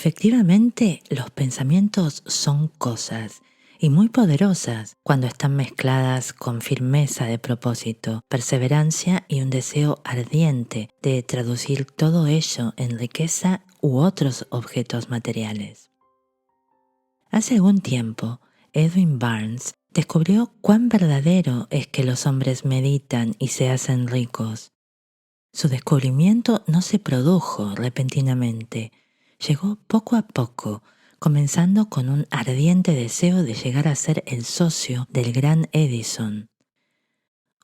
Efectivamente, los pensamientos son cosas y muy poderosas cuando están mezcladas con firmeza de propósito, perseverancia y un deseo ardiente de traducir todo ello en riqueza u otros objetos materiales. Hace algún tiempo, Edwin Barnes descubrió cuán verdadero es que los hombres meditan y se hacen ricos. Su descubrimiento no se produjo repentinamente, llegó poco a poco, comenzando con un ardiente deseo de llegar a ser el socio del gran Edison.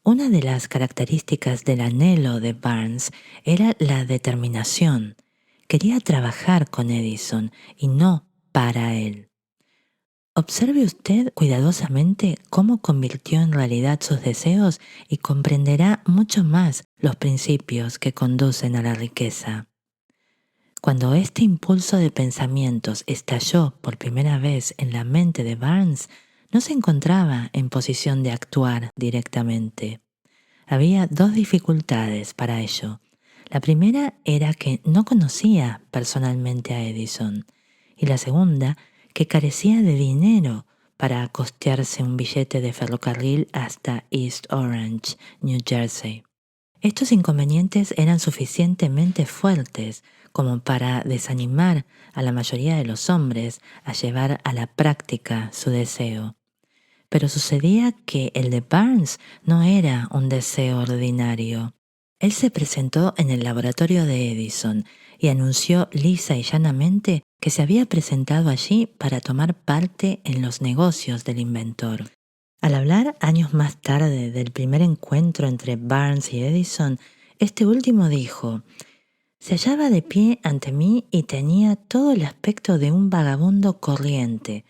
Una de las características del anhelo de Barnes era la determinación. Quería trabajar con Edison y no para él. Observe usted cuidadosamente cómo convirtió en realidad sus deseos y comprenderá mucho más los principios que conducen a la riqueza. Cuando este impulso de pensamientos estalló por primera vez en la mente de Barnes, no se encontraba en posición de actuar directamente. Había dos dificultades para ello. La primera era que no conocía personalmente a Edison, y la segunda, que carecía de dinero para costearse un billete de ferrocarril hasta East Orange, New Jersey. Estos inconvenientes eran suficientemente fuertes como para desanimar a la mayoría de los hombres a llevar a la práctica su deseo. Pero sucedía que el de Barnes no era un deseo ordinario. Él se presentó en el laboratorio de Edison y anunció lisa y llanamente que se había presentado allí para tomar parte en los negocios del inventor. Al hablar años más tarde del primer encuentro entre Barnes y Edison, este último dijo: «Se hallaba de pie ante mí y tenía todo el aspecto de un vagabundo corriente,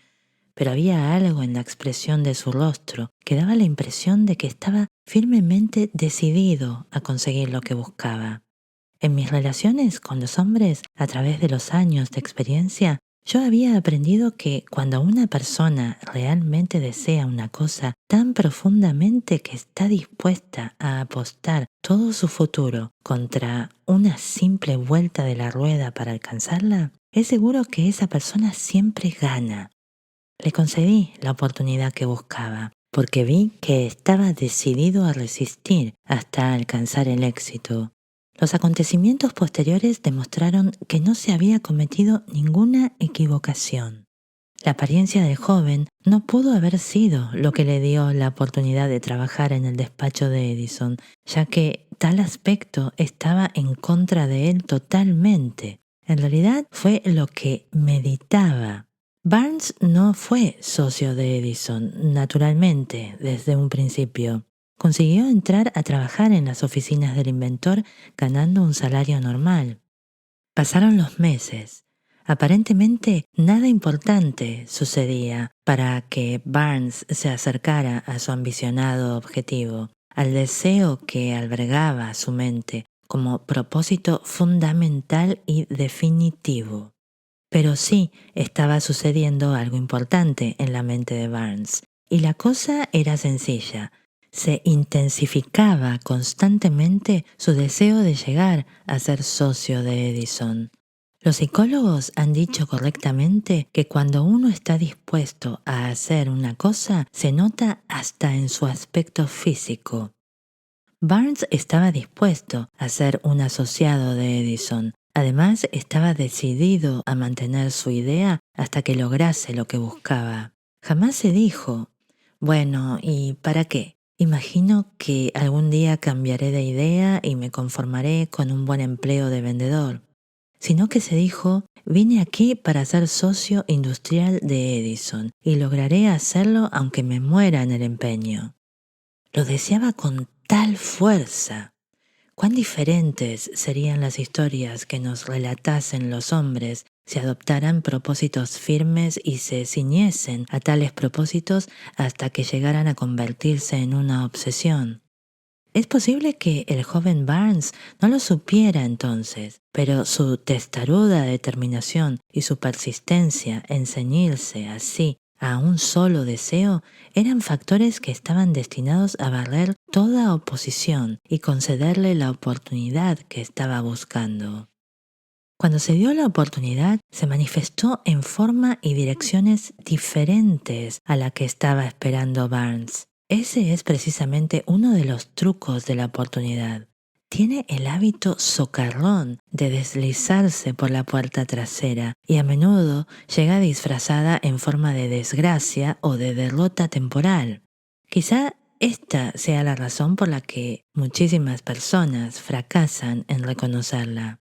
pero había algo en la expresión de su rostro que daba la impresión de que estaba firmemente decidido a conseguir lo que buscaba. En mis relaciones con los hombres, a través de los años de experiencia, yo había aprendido que cuando una persona realmente desea una cosa tan profundamente que está dispuesta a apostar todo su futuro contra una simple vuelta de la rueda para alcanzarla, es seguro que esa persona siempre gana. Le concedí la oportunidad que buscaba, porque vi que estaba decidido a resistir hasta alcanzar el éxito. Los acontecimientos posteriores demostraron que no se había cometido ninguna equivocación. La apariencia del joven no pudo haber sido lo que le dio la oportunidad de trabajar en el despacho de Edison, ya que tal aspecto estaba en contra de él totalmente. En realidad fue lo que meditaba. Barnes no fue socio de Edison, naturalmente, desde un principio. Consiguió entrar a trabajar en las oficinas del inventor ganando un salario normal. Pasaron los meses. Aparentemente nada importante sucedía para que Barnes se acercara a su ambicionado objetivo, al deseo que albergaba su mente como propósito fundamental y definitivo. Pero sí estaba sucediendo algo importante en la mente de Barnes, y la cosa era sencilla. Se intensificaba constantemente su deseo de llegar a ser socio de Edison. Los psicólogos han dicho correctamente que cuando uno está dispuesto a hacer una cosa, se nota hasta en su aspecto físico. Barnes estaba dispuesto a ser un asociado de Edison. Además, estaba decidido a mantener su idea hasta que lograse lo que buscaba. Jamás se dijo: «Bueno, ¿y para qué? Imagino que algún día cambiaré de idea y me conformaré con un buen empleo de vendedor». Sino que se dijo: «Vine aquí para ser socio industrial de Edison y lograré hacerlo aunque me muera en el empeño». Lo deseaba con tal fuerza. Cuán diferentes serían las historias que nos relatasen los hombres si adoptaran propósitos firmes y se ciñesen a tales propósitos hasta que llegaran a convertirse en una obsesión. Es posible que el joven Barnes no lo supiera entonces, pero su testaruda determinación y su persistencia en ceñirse así a un solo deseo eran factores que estaban destinados a barrer toda oposición y concederle la oportunidad que estaba buscando. Cuando se dio la oportunidad, se manifestó en forma y direcciones diferentes a la que estaba esperando Barnes. Ese es precisamente uno de los trucos de la oportunidad. Tiene el hábito socarrón de deslizarse por la puerta trasera y a menudo llega disfrazada en forma de desgracia o de derrota temporal. Quizá esta sea la razón por la que muchísimas personas fracasan en reconocerla.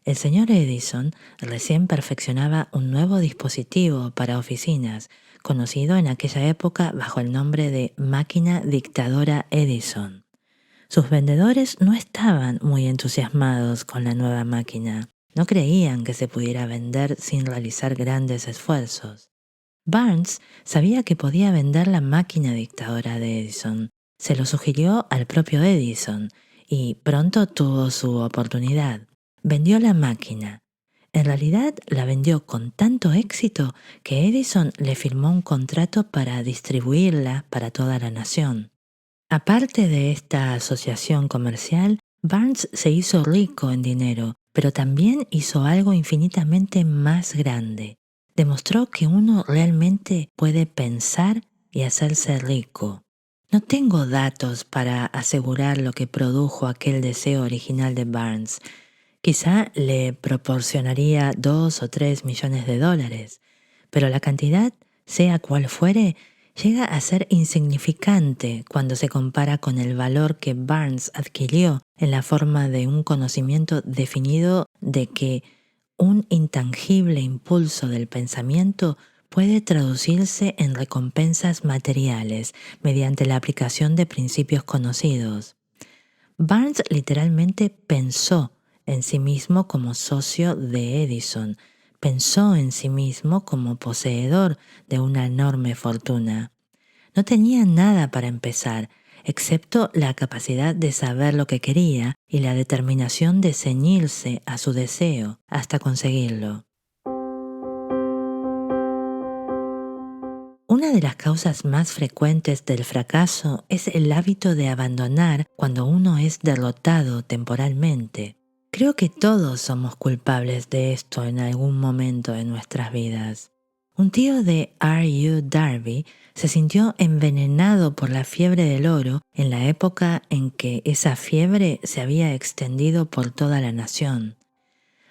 El señor Edison recién perfeccionaba un nuevo dispositivo para oficinas, conocido en aquella época bajo el nombre de máquina dictadora Edison. Sus vendedores no estaban muy entusiasmados con la nueva máquina. No creían que se pudiera vender sin realizar grandes esfuerzos. Barnes sabía que podía vender la máquina dictadora de Edison. Se lo sugirió al propio Edison y pronto tuvo su oportunidad. Vendió la máquina. En realidad la vendió con tanto éxito que Edison le firmó un contrato para distribuirla para toda la nación. Aparte de esta asociación comercial, Barnes se hizo rico en dinero, pero también hizo algo infinitamente más grande. Demostró que uno realmente puede pensar y hacerse rico. No tengo datos para asegurar lo que produjo aquel deseo original de Barnes. Quizá le proporcionaría 2 o 3 millones de dólares, pero la cantidad, sea cual fuere, llega a ser insignificante cuando se compara con el valor que Barnes adquirió en la forma de un conocimiento definido de que un intangible impulso del pensamiento puede traducirse en recompensas materiales mediante la aplicación de principios conocidos. Barnes literalmente pensó en sí mismo como socio de Edison, pensó en sí mismo como poseedor de una enorme fortuna. No tenía nada para empezar, excepto la capacidad de saber lo que quería y la determinación de ceñirse a su deseo hasta conseguirlo. Una de las causas más frecuentes del fracaso es el hábito de abandonar cuando uno es derrotado temporalmente. Creo que todos somos culpables de esto en algún momento de nuestras vidas. Un tío de R. U. Darby se sintió envenenado por la fiebre del oro en la época en que esa fiebre se había extendido por toda la nación.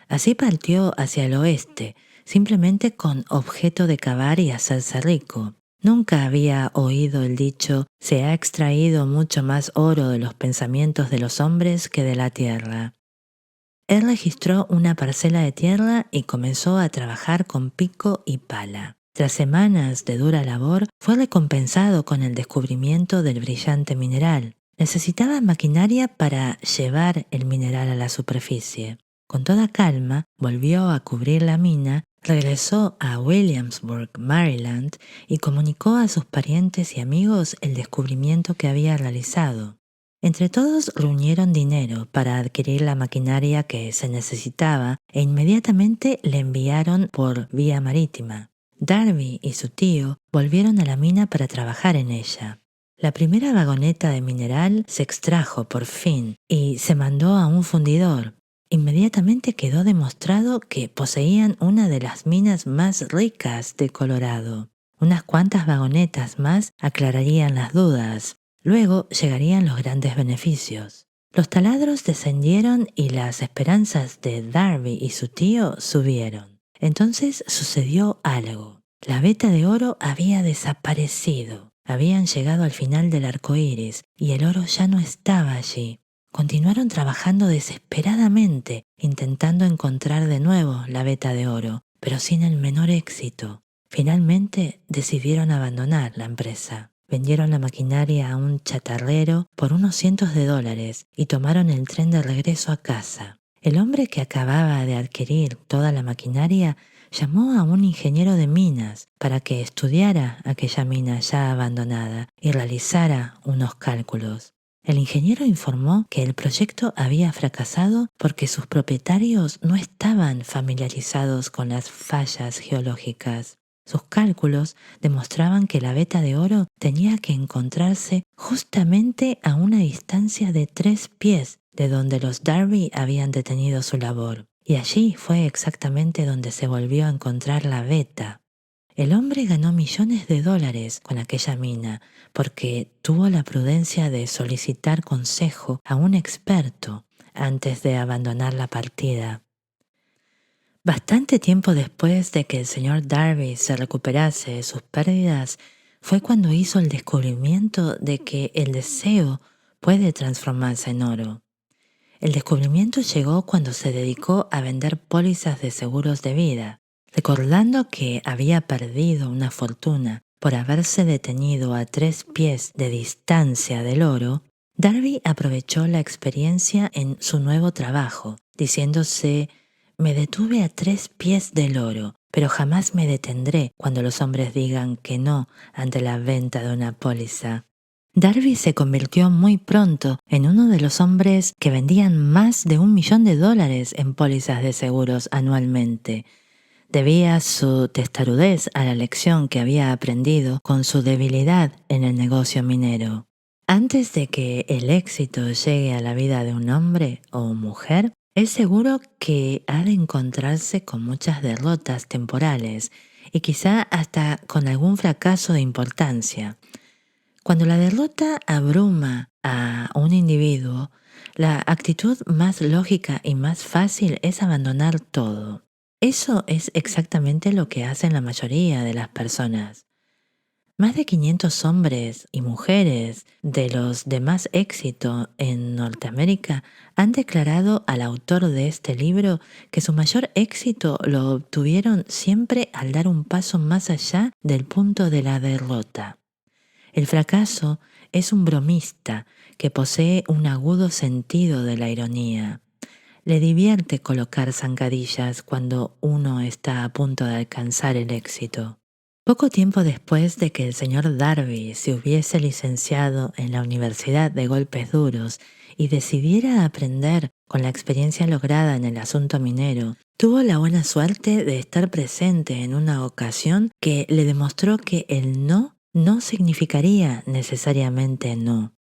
Así partió hacia el oeste, simplemente con objeto de cavar y hacerse rico. Nunca había oído el dicho: se ha extraído mucho más oro de los pensamientos de los hombres que de la tierra. Él registró una parcela de tierra y comenzó a trabajar con pico y pala. Tras semanas de dura labor, fue recompensado con el descubrimiento del brillante mineral. Necesitaba maquinaria para llevar el mineral a la superficie. Con toda calma, volvió a cubrir la mina, regresó a Williamsburg, Maryland, y comunicó a sus parientes y amigos el descubrimiento que había realizado. Entre todos reunieron dinero para adquirir la maquinaria que se necesitaba e inmediatamente le enviaron por vía marítima. Darby y su tío volvieron a la mina para trabajar en ella. La primera vagoneta de mineral se extrajo por fin y se mandó a un fundidor. Inmediatamente quedó demostrado que poseían una de las minas más ricas de Colorado. Unas cuantas vagonetas más aclararían las dudas. Luego llegarían los grandes beneficios. Los taladros descendieron y las esperanzas de Darby y su tío subieron. Entonces sucedió algo. La veta de oro había desaparecido. Habían llegado al final del arco iris y el oro ya no estaba allí. Continuaron trabajando desesperadamente, intentando encontrar de nuevo la veta de oro, pero sin el menor éxito. Finalmente decidieron abandonar la empresa. Vendieron la maquinaria a un chatarrero por unos cientos de dólares y tomaron el tren de regreso a casa. El hombre que acababa de adquirir toda la maquinaria llamó a un ingeniero de minas para que estudiara aquella mina ya abandonada y realizara unos cálculos. El ingeniero informó que el proyecto había fracasado porque sus propietarios no estaban familiarizados con las fallas geológicas. Sus cálculos demostraban que la veta de oro tenía que encontrarse justamente a una distancia de 3 pies de donde los Darby habían detenido su labor. Y allí fue exactamente donde se volvió a encontrar la veta. El hombre ganó millones de dólares con aquella mina porque tuvo la prudencia de solicitar consejo a un experto antes de abandonar la partida. Bastante tiempo después de que el señor Darby se recuperase de sus pérdidas, fue cuando hizo el descubrimiento de que el deseo puede transformarse en oro. El descubrimiento llegó cuando se dedicó a vender pólizas de seguros de vida. Recordando que había perdido una fortuna por haberse detenido a 3 pies de distancia del oro, Darby aprovechó la experiencia en su nuevo trabajo, diciéndose: «Me detuve a 3 pies del oro, pero jamás me detendré cuando los hombres digan que no ante la venta de una póliza». Darby se convirtió muy pronto en uno de los hombres que vendían más de $1 millón en pólizas de seguros anualmente. Debía su testarudez a la lección que había aprendido con su debilidad en el negocio minero. Antes de que el éxito llegue a la vida de un hombre o mujer, es seguro que ha de encontrarse con muchas derrotas temporales y quizá hasta con algún fracaso de importancia. Cuando la derrota abruma a un individuo, la actitud más lógica y más fácil es abandonar todo. Eso es exactamente lo que hacen la mayoría de las personas. Más de 500 hombres y mujeres de los de más éxito en Norteamérica han declarado al autor de este libro que su mayor éxito lo obtuvieron siempre al dar un paso más allá del punto de la derrota. El fracaso es un bromista que posee un agudo sentido de la ironía. Le divierte colocar zancadillas cuando uno está a punto de alcanzar el éxito. Poco tiempo después de que el señor Darby se hubiese licenciado en la Universidad de Golpes Duros y decidiera aprender con la experiencia lograda en el asunto minero, tuvo la buena suerte de estar presente en una ocasión que le demostró que el no significaría necesariamente no.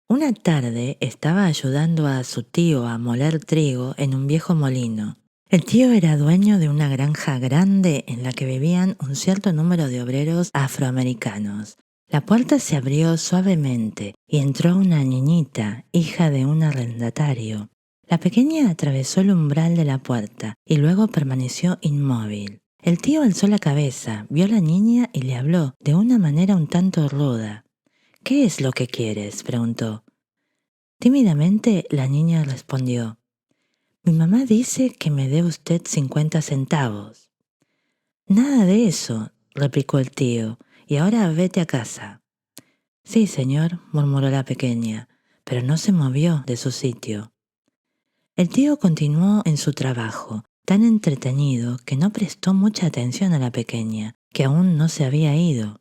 Una tarde estaba ayudando a su tío a moler trigo en un viejo molino. El tío era dueño de una granja grande en la que vivían un cierto número de obreros afroamericanos. La puerta se abrió suavemente y entró una niñita, hija de un arrendatario. La pequeña atravesó el umbral de la puerta y luego permaneció inmóvil. El tío alzó la cabeza, vio a la niña y le habló de una manera un tanto ruda. «¿Qué es lo que quieres?», preguntó. Tímidamente la niña respondió: «Mi mamá dice que me dé usted 50 centavos». «Nada de eso», replicó el tío, «y ahora vete a casa». «Sí, señor», murmuró la pequeña, pero no se movió de su sitio. El tío continuó en su trabajo, tan entretenido que no prestó mucha atención a la pequeña, que aún no se había ido.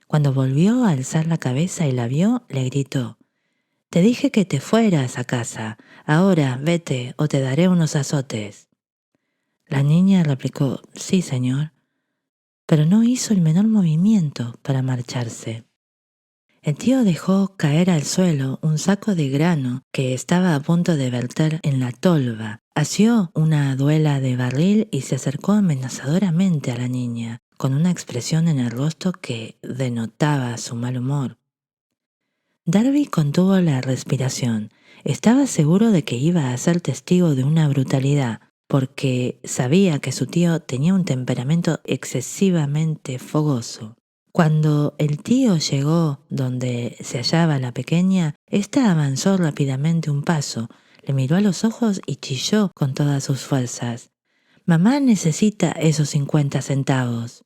Cuando volvió a alzar la cabeza y la vio, le gritó: «Te dije que te fueras a casa. Ahora vete o te daré unos azotes». La niña replicó: «Sí, señor», pero no hizo el menor movimiento para marcharse. El tío dejó caer al suelo un saco de grano que estaba a punto de verter en la tolva, asió una duela de barril y se acercó amenazadoramente a la niña, con una expresión en el rostro que denotaba su mal humor. Darby contuvo la respiración. Estaba seguro de que iba a ser testigo de una brutalidad, porque sabía que su tío tenía un temperamento excesivamente fogoso. Cuando el tío llegó donde se hallaba la pequeña, ésta avanzó rápidamente un paso, le miró a los ojos y chilló con todas sus fuerzas: «Mamá necesita esos 50 centavos».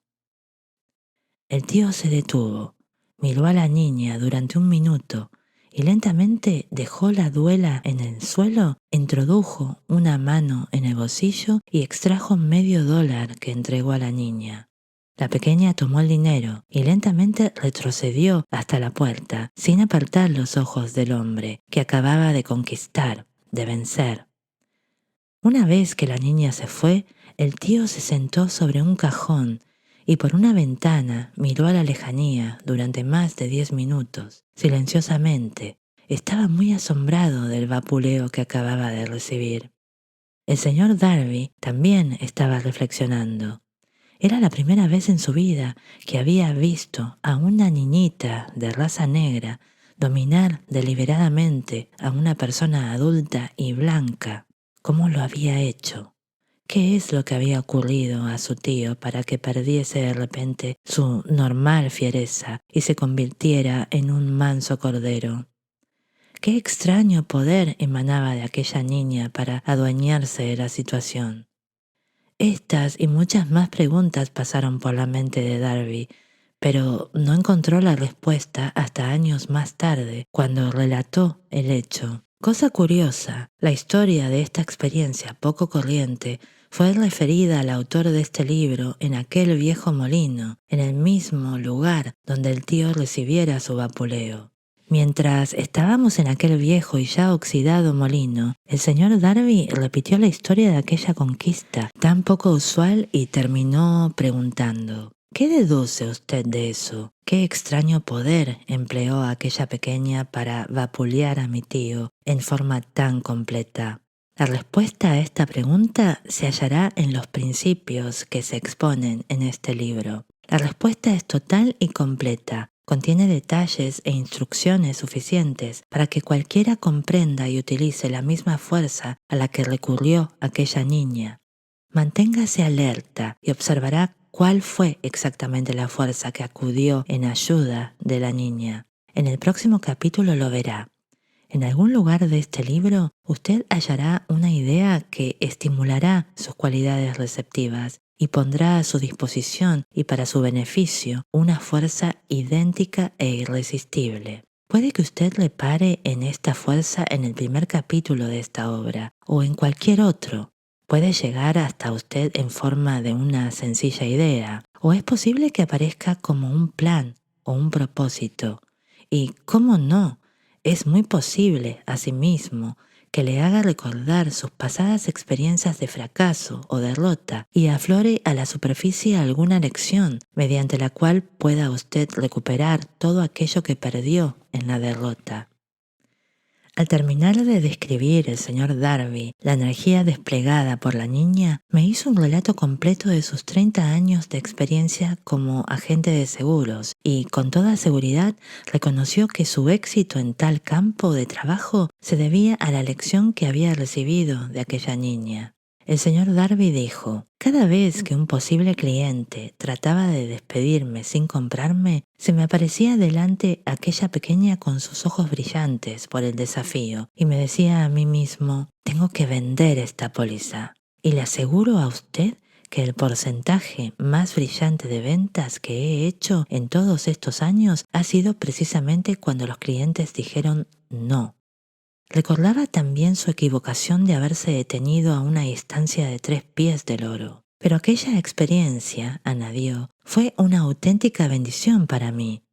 El tío se detuvo, miró a la niña durante un minuto y lentamente dejó la duela en el suelo, introdujo una mano en el bolsillo y extrajo $0,5 que entregó a la niña. La pequeña tomó el dinero y lentamente retrocedió hasta la puerta, sin apartar los ojos del hombre que acababa de conquistar, de vencer. Una vez que la niña se fue, el tío se sentó sobre un cajón y por una ventana miró a la lejanía durante más de 10 minutos, silenciosamente. Estaba muy asombrado del vapuleo que acababa de recibir. El señor Darby también estaba reflexionando. Era la primera vez en su vida que había visto a una niñita de raza negra dominar deliberadamente a una persona adulta y blanca. ¿Cómo lo había hecho? ¿Qué es lo que había ocurrido a su tío para que perdiese de repente su normal fiereza y se convirtiera en un manso cordero? Qué extraño poder emanaba de aquella niña para adueñarse de la situación. Estas y muchas más preguntas pasaron por la mente de Darby, pero no encontró la respuesta hasta años más tarde, cuando relató el hecho. Cosa curiosa, la historia de esta experiencia poco corriente fue referida al autor de este libro en aquel viejo molino, en el mismo lugar donde el tío recibiera su vapuleo. Mientras estábamos en aquel viejo y ya oxidado molino, el señor Darby repitió la historia de aquella conquista tan poco usual y terminó preguntando: ¿qué deduce usted de eso? ¿Qué extraño poder empleó aquella pequeña para vapulear a mi tío en forma tan completa? La respuesta a esta pregunta se hallará en los principios que se exponen en este libro. La respuesta es total y completa. Contiene detalles e instrucciones suficientes para que cualquiera comprenda y utilice la misma fuerza a la que recurrió aquella niña. Manténgase alerta y observará cuál fue exactamente la fuerza que acudió en ayuda de la niña. En el próximo capítulo lo verá. En algún lugar de este libro usted hallará una idea que estimulará sus cualidades receptivas y pondrá a su disposición y para su beneficio una fuerza idéntica e irresistible. Puede que usted repare en esta fuerza en el primer capítulo de esta obra o en cualquier otro. Puede llegar hasta usted en forma de una sencilla idea, o es posible que aparezca como un plan o un propósito. Y, ¿cómo no?, es muy posible, asimismo, que le haga recordar sus pasadas experiencias de fracaso o derrota y aflore a la superficie alguna lección mediante la cual pueda usted recuperar todo aquello que perdió en la derrota. Al terminar de describir el señor Darby la energía desplegada por la niña, me hizo un relato completo de sus 30 años de experiencia como agente de seguros y, con toda seguridad, reconoció que su éxito en tal campo de trabajo se debía a la lección que había recibido de aquella niña. El señor Darby dijo: cada vez que un posible cliente trataba de despedirme sin comprarme, se me aparecía delante aquella pequeña con sus ojos brillantes por el desafío y me decía a mí mismo: tengo que vender esta póliza. Y le aseguro a usted que el porcentaje más brillante de ventas que he hecho en todos estos años ha sido precisamente cuando los clientes dijeron no. Recordaba también su equivocación de haberse detenido a una distancia de 3 pies del oro. Pero aquella experiencia, añadió, fue una auténtica bendición para mí.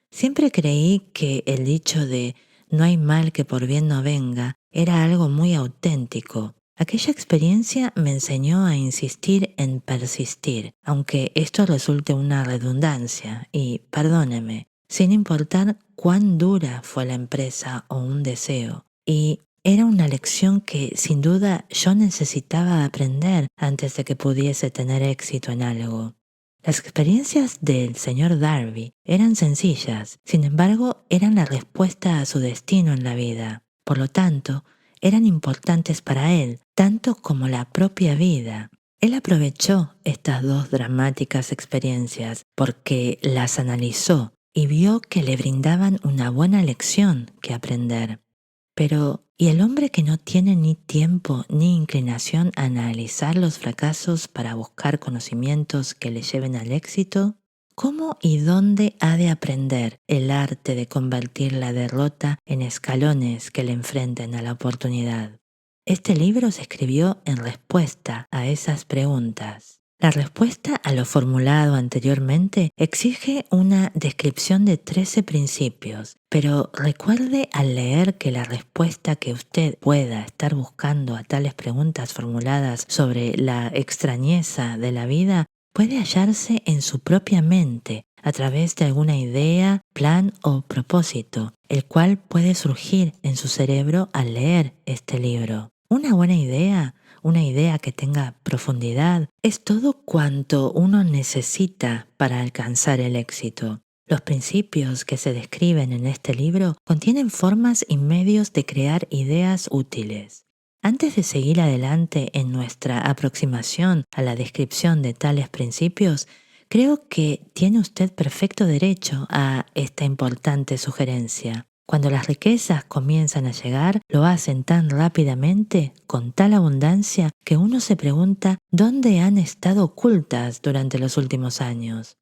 Siempre creí que el dicho de no hay mal que por bien no venga era algo muy auténtico. Aquella experiencia me enseñó a insistir en persistir, aunque esto resulte una redundancia, y, perdóneme, sin importar cuán dura fue la empresa o un deseo. Y era una lección que, sin duda, yo necesitaba aprender antes de que pudiese tener éxito en algo. Las experiencias del señor Darby eran sencillas, sin embargo, eran la respuesta a su destino en la vida. Por lo tanto, eran importantes para él, tanto como la propia vida. Él aprovechó estas dos dramáticas experiencias porque las analizó y vio que le brindaban una buena lección que aprender. Pero, ¿y el hombre que no tiene ni tiempo ni inclinación a analizar los fracasos para buscar conocimientos que le lleven al éxito? ¿Cómo y dónde ha de aprender el arte de convertir la derrota en escalones que le enfrenten a la oportunidad? Este libro se escribió en respuesta a esas preguntas. La respuesta a lo formulado anteriormente exige una descripción de 13 principios, pero recuerde al leer que la respuesta que usted pueda estar buscando a tales preguntas formuladas sobre la extrañeza de la vida puede hallarse en su propia mente a través de alguna idea, plan o propósito, el cual puede surgir en su cerebro al leer este libro. Una buena idea, una idea que tenga profundidad, es todo cuanto uno necesita para alcanzar el éxito. Los principios que se describen en este libro contienen formas y medios de crear ideas útiles. Antes de seguir adelante en nuestra aproximación a la descripción de tales principios, creo que tiene usted perfecto derecho a esta importante sugerencia. Cuando las riquezas comienzan a llegar, lo hacen tan rápidamente, con tal abundancia, que uno se pregunta dónde han estado ocultas durante los últimos años.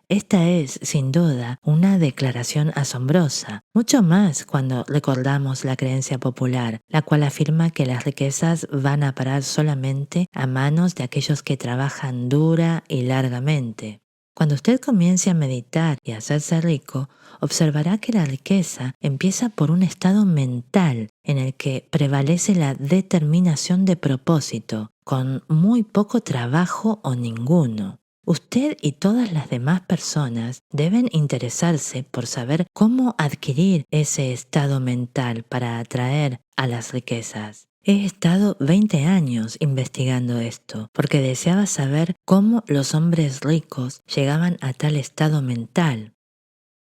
Esta es, sin duda, una declaración asombrosa, mucho más cuando recordamos la creencia popular, la cual afirma que las riquezas van a parar solamente a manos de aquellos que trabajan dura y largamente. Cuando usted comience a meditar y a hacerse rico, observará que la riqueza empieza por un estado mental en el que prevalece la determinación de propósito, con muy poco trabajo o ninguno. Usted y todas las demás personas deben interesarse por saber cómo adquirir ese estado mental para atraer a las riquezas. He estado 20 años investigando esto porque deseaba saber cómo los hombres ricos llegaban a tal estado mental.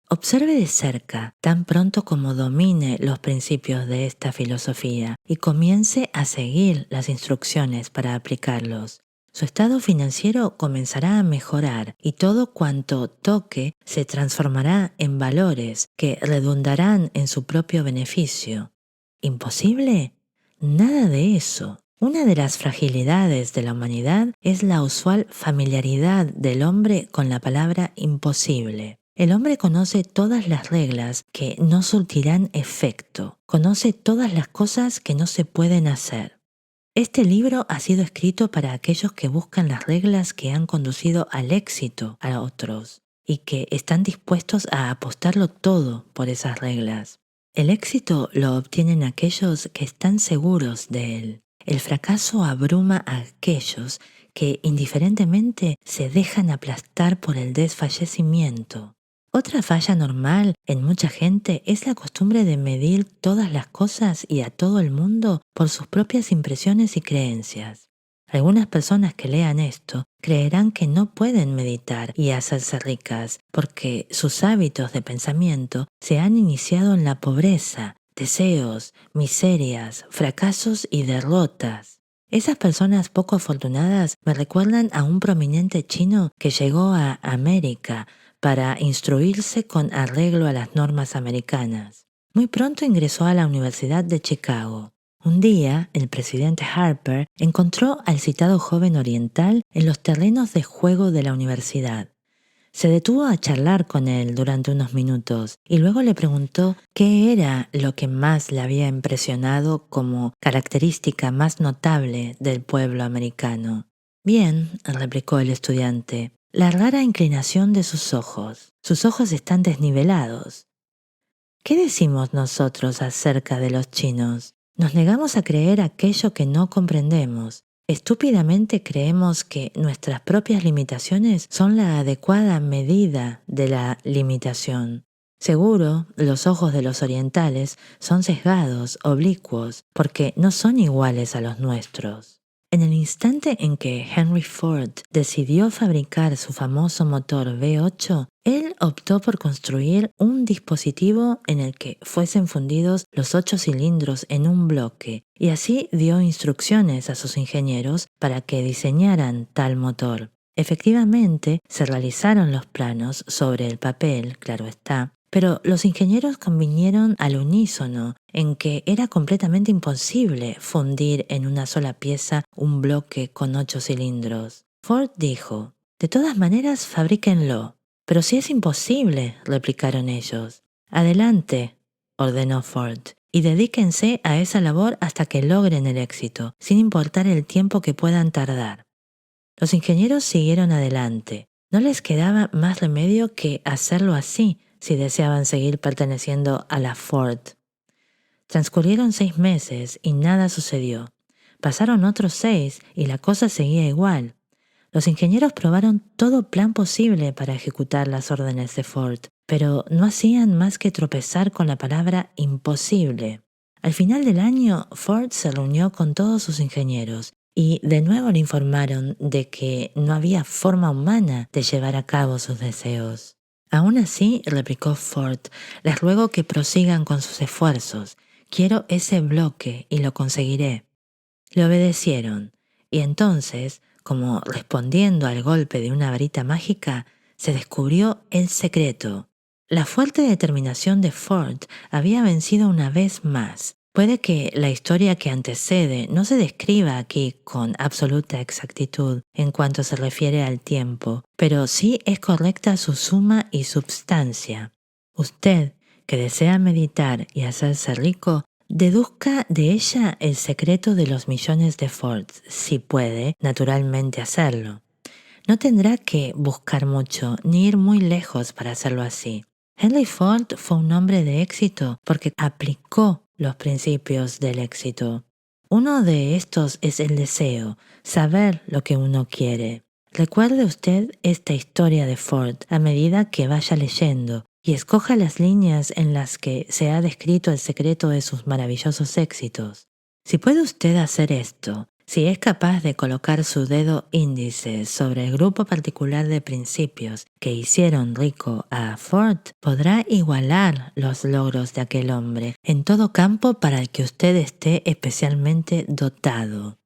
Observe de cerca tan pronto como domine los principios de esta filosofía y comience a seguir las instrucciones para aplicarlos. Su estado financiero comenzará a mejorar y todo cuanto toque se transformará en valores que redundarán en su propio beneficio. ¿Imposible? Nada de eso. Una de las fragilidades de la humanidad es la usual familiaridad del hombre con la palabra imposible. El hombre conoce todas las reglas que no surtirán efecto, conoce todas las cosas que no se pueden hacer. Este libro ha sido escrito para aquellos que buscan las reglas que han conducido al éxito a otros y que están dispuestos a apostarlo todo por esas reglas. El éxito lo obtienen aquellos que están seguros de él. El fracaso abruma a aquellos que indiferentemente se dejan aplastar por el desfallecimiento. Otra falla normal en mucha gente es la costumbre de medir todas las cosas y a todo el mundo por sus propias impresiones y creencias. Algunas personas que lean esto creerán que no pueden meditar y hacerse ricas porque sus hábitos de pensamiento se han iniciado en la pobreza, deseos, miserias, fracasos y derrotas. Esas personas poco afortunadas me recuerdan a un prominente chino que llegó a América para instruirse con arreglo a las normas americanas. Muy pronto ingresó a la Universidad de Chicago. Un día, el presidente Harper encontró al citado joven oriental en los terrenos de juego de la universidad. Se detuvo a charlar con él durante unos minutos y luego le preguntó qué era lo que más le había impresionado como característica más notable del pueblo americano. Bien, replicó el estudiante, la rara inclinación de sus ojos. Sus ojos están desnivelados. ¿Qué decimos nosotros acerca de los chinos? Nos negamos a creer aquello que no comprendemos. Estúpidamente creemos que nuestras propias limitaciones son la adecuada medida de la limitación. Seguro, los ojos de los orientales son sesgados, oblicuos, porque no son iguales a los nuestros. En el instante en que Henry Ford decidió fabricar su famoso motor V8, él optó por construir un dispositivo en el que fuesen fundidos los 8 cilindros en un bloque y así dio instrucciones a sus ingenieros para que diseñaran tal motor. Efectivamente, se realizaron los planos sobre el papel, claro está, pero los ingenieros convinieron al unísono en que era completamente imposible fundir en una sola pieza un bloque con 8 cilindros. Ford dijo, «De todas maneras, fabríquenlo». «Pero si es imposible», replicaron ellos. «Adelante», ordenó Ford, «y dedíquense a esa labor hasta que logren el éxito, sin importar el tiempo que puedan tardar». Los ingenieros siguieron adelante. No les quedaba más remedio que hacerlo así si deseaban seguir perteneciendo a la Ford. Transcurrieron 6 meses y nada sucedió. Pasaron otros 6 y la cosa seguía igual. Los ingenieros probaron todo plan posible para ejecutar las órdenes de Ford, pero no hacían más que tropezar con la palabra imposible. Al final del año, Ford se reunió con todos sus ingenieros y de nuevo le informaron de que no había forma humana de llevar a cabo sus deseos. Aún así, replicó Ford, les ruego que prosigan con sus esfuerzos. Quiero ese bloque y lo conseguiré. Le obedecieron, y entonces, como respondiendo al golpe de una varita mágica, se descubrió el secreto. La fuerte determinación de Ford había vencido una vez más. Puede que la historia que antecede no se describa aquí con absoluta exactitud en cuanto se refiere al tiempo, pero sí es correcta su suma y substancia. Usted, que desea meditar y hacerse rico, deduzca de ella el secreto de los millones de Ford, si puede, naturalmente, hacerlo. No tendrá que buscar mucho ni ir muy lejos para hacerlo así. Henry Ford fue un hombre de éxito porque aplicó los principios del éxito. Uno de estos es el deseo, saber lo que uno quiere. Recuerde usted esta historia de Ford a medida que vaya leyendo y escoja las líneas en las que se ha descrito el secreto de sus maravillosos éxitos. Si puede usted hacer esto, si es capaz de colocar su dedo índice sobre el grupo particular de principios que hicieron rico a Ford, podrá igualar los logros de aquel hombre en todo campo para el que usted esté especialmente dotado.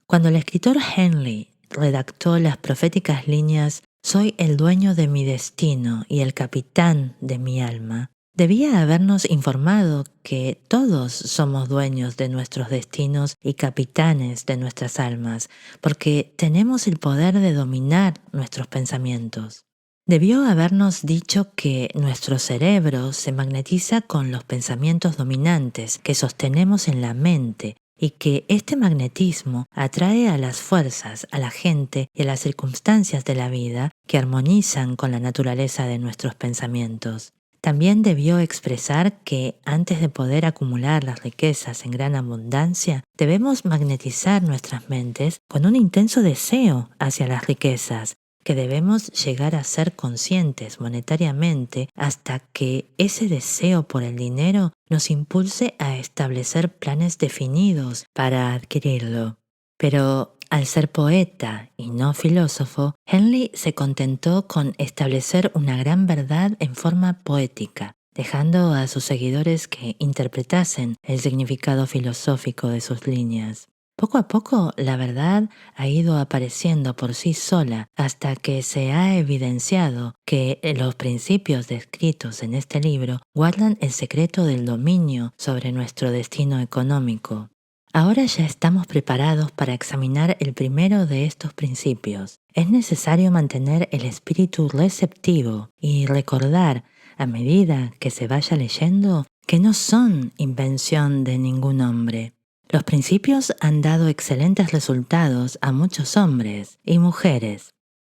Cuando el escritor Henley redactó las proféticas líneas «Soy el dueño de mi destino y el capitán de mi alma», debía habernos informado que todos somos dueños de nuestros destinos y capitanes de nuestras almas, porque tenemos el poder de dominar nuestros pensamientos. Debió habernos dicho que nuestro cerebro se magnetiza con los pensamientos dominantes que sostenemos en la mente y que este magnetismo atrae a las fuerzas, a la gente y a las circunstancias de la vida que armonizan con la naturaleza de nuestros pensamientos. También debió expresar que antes de poder acumular las riquezas en gran abundancia, debemos magnetizar nuestras mentes con un intenso deseo hacia las riquezas, que debemos llegar a ser conscientes monetariamente hasta que ese deseo por el dinero nos impulse a establecer planes definidos para adquirirlo. Pero al ser poeta y no filósofo, Henley se contentó con establecer una gran verdad en forma poética, dejando a sus seguidores que interpretasen el significado filosófico de sus líneas. Poco a poco la verdad ha ido apareciendo por sí sola hasta que se ha evidenciado que los principios descritos en este libro guardan el secreto del dominio sobre nuestro destino económico. Ahora ya estamos preparados para examinar el primero de estos principios. Es necesario mantener el espíritu receptivo y recordar, a medida que se vaya leyendo, que no son invención de ningún hombre. Los principios han dado excelentes resultados a muchos hombres y mujeres.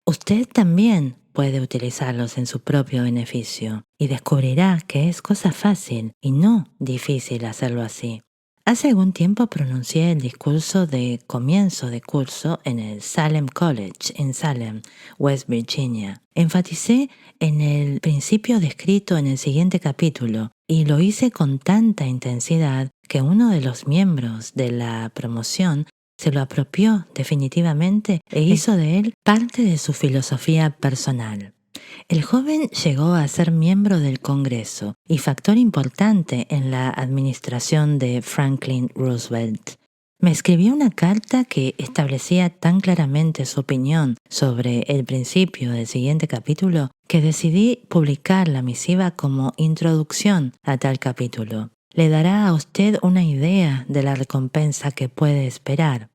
Usted también puede utilizarlos en su propio beneficio y descubrirá que es cosa fácil y no difícil hacerlo así. Hace algún tiempo pronuncié el discurso de comienzo de curso en el Salem College en Salem, West Virginia. Enfaticé en el principio descrito en el siguiente capítulo y lo hice con tanta intensidad que uno de los miembros de la promoción se lo apropió definitivamente e hizo de él parte de su filosofía personal. El joven llegó a ser miembro del Congreso y factor importante en la administración de Franklin Roosevelt. Me escribió una carta que establecía tan claramente su opinión sobre el principio del siguiente capítulo que decidí publicar la misiva como introducción a tal capítulo. Le dará a usted una idea de la recompensa que puede esperar.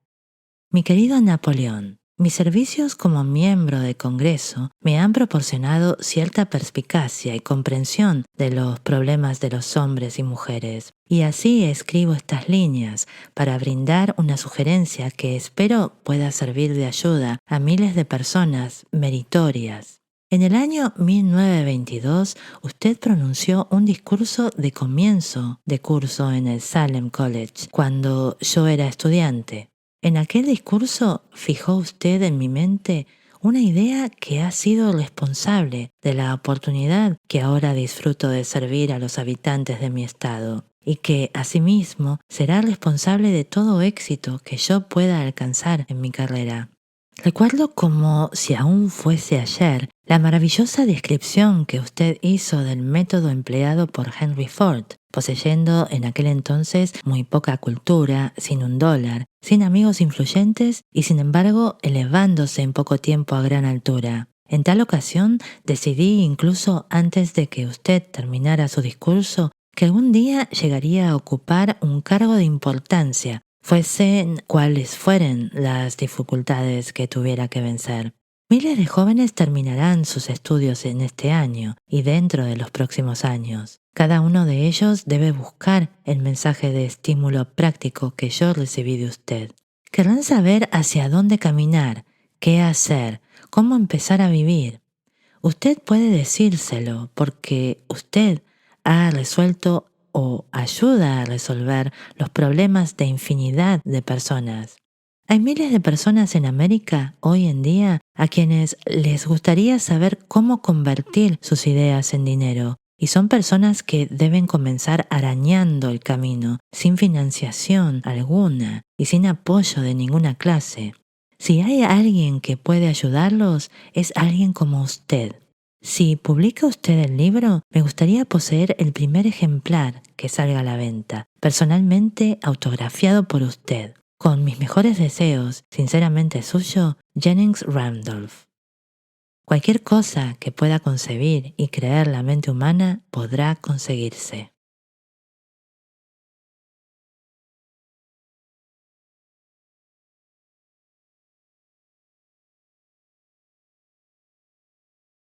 Mi querido Napoleón, mis servicios como miembro de Congreso me han proporcionado cierta perspicacia y comprensión de los problemas de los hombres y mujeres, y así escribo estas líneas para brindar una sugerencia que espero pueda servir de ayuda a miles de personas meritorias. En el año 1922, usted pronunció un discurso de comienzo de curso en el Salem College, cuando yo era estudiante. En aquel discurso fijó usted en mi mente una idea que ha sido responsable de la oportunidad que ahora disfruto de servir a los habitantes de mi estado. y que asimismo será responsable de todo éxito que yo pueda alcanzar en mi carrera. Recuerdo como si aún fuese ayer la maravillosa descripción que usted hizo del método empleado por Henry Ford, poseyendo en aquel entonces muy poca cultura, sin $1, sin amigos influyentes y sin embargo elevándose en poco tiempo a gran altura. En tal ocasión decidí incluso antes de que usted terminara su discurso que algún día llegaría a ocupar un cargo de importancia, fuesen cuales fueren las dificultades que tuviera que vencer. Miles de jóvenes terminarán sus estudios en este año y dentro de los próximos años. Cada uno de ellos debe buscar el mensaje de estímulo práctico que yo recibí de usted. Querrán saber hacia dónde caminar, qué hacer, cómo empezar a vivir. Usted puede decírselo porque usted ha resuelto o ayuda a resolver los problemas de infinidad de personas. Hay miles de personas en América hoy en día a quienes les gustaría saber cómo convertir sus ideas en dinero, y son personas que deben comenzar arañando el camino, sin financiación alguna y sin apoyo de ninguna clase. Si hay alguien que puede ayudarlos, es alguien como usted. Si publica usted el libro, me gustaría poseer el primer ejemplar que salga a la venta, personalmente autografiado por usted. Con mis mejores deseos, sinceramente suyo, Jennings Randolph. Cualquier cosa que pueda concebir y creer la mente humana podrá conseguirse.